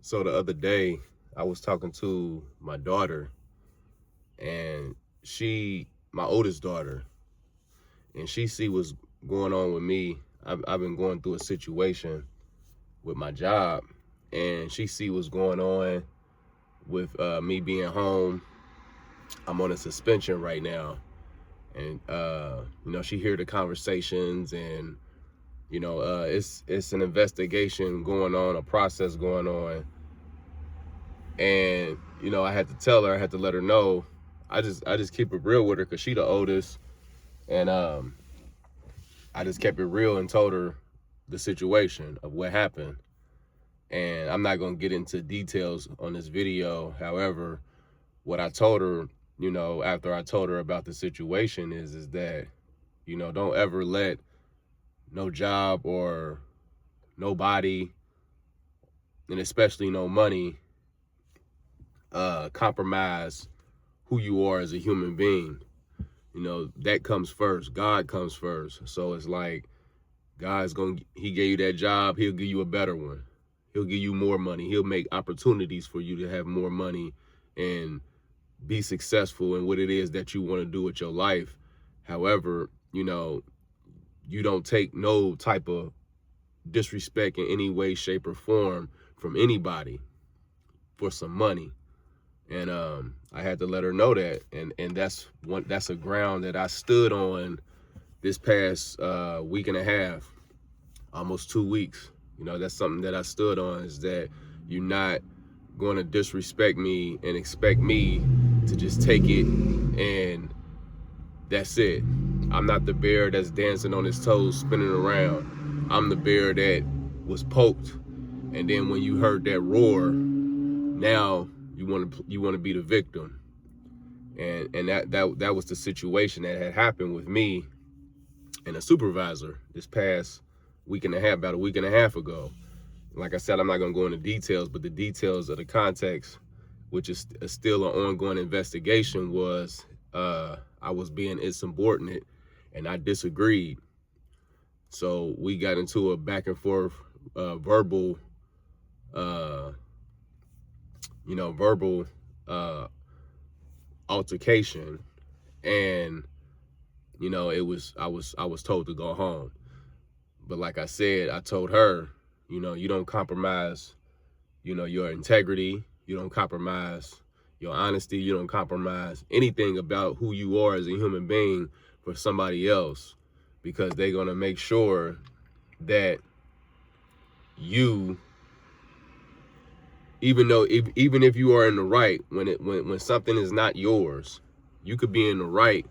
So the other day, I was talking to my daughter, and my oldest daughter, and she see what's going on with me. I've been going through a situation with my job, and she see what's going on with me being home. I'm on a suspension right now, and she hear the conversations, and it's an investigation going on, a process going on. And I had to tell her, I had to let her know. I just keep it real with her because she the oldest, and I just kept it real and told her the situation of what happened. And I'm not gonna get into details on this video. However, what I told her, after I told her about the situation is that, don't ever let no job or nobody, and especially no money, compromise who you are as a human being. That comes first. God comes first. So it's like he gave you that job, he'll give you a better one. He'll give you more money. He'll make opportunities for you to have more money and be successful in what it is that you want to do with your life. However, you don't take no type of disrespect in any way, shape, or form from anybody for some money. And I had to let her know that, and that's a ground that I stood on this past week and a half, almost 2 weeks. That's something that I stood on, is that you're not going to disrespect me and expect me to just take it and that's it. I'm not the bear that's dancing on his toes, spinning around. I'm the bear that was poked, and then when you heard that roar, now you want to be the victim. And that was the situation that had happened with me and a supervisor this past week and a half, about a week and a half ago. Like I said, I'm not going to go into details, but the details of the context, which is still an ongoing investigation, was I was being insubordinate and I disagreed. So we got into a back and forth verbal altercation, and I was told to go home. But like I said, I told her, you don't compromise, your integrity. You don't compromise your honesty. You don't compromise anything about who you are as a human being for somebody else, because they're going to make sure that you, even if you are in the right, when something is not yours, you could be in the right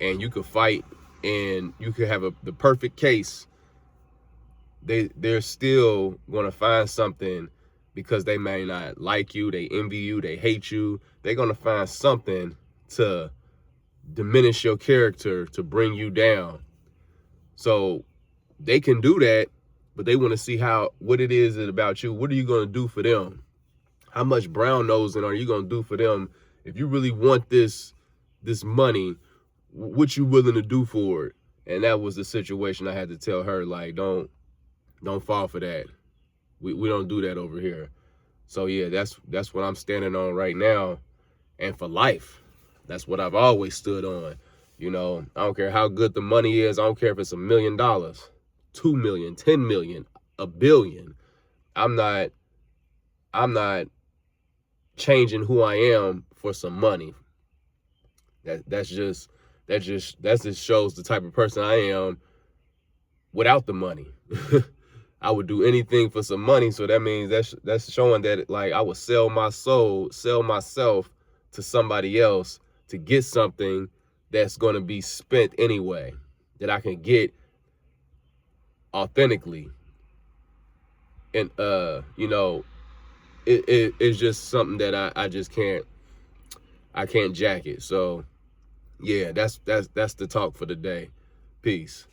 and you could fight and you could have the perfect case. They're still going to find something, because they may not like you, they envy you, they hate you. They're going to find something to diminish your character, to bring you down. So they can do that, but they want to see what it is about you. What are you going to do for them? How much brown nosing are you going to do for them? If you really want this money, what you willing to do for it? And that was the situation. I had to tell her, like, don't fall for that. We don't do that over here. So yeah, that's what I'm standing on right now, and for life. That's what I've always stood on. I don't care how good the money is. I don't care if it's $1 million, 2 million, 10 million, $1 billion. I'm not changing who I am for some money. That just shows the type of person I am without the money. I would do anything for some money. So that means that's showing that, like, I would sell my soul, sell myself to somebody else to get something that's going to be spent anyway, that I can get authentically. And it's just something that I just can't jack it. So yeah, that's the talk for the day. Peace.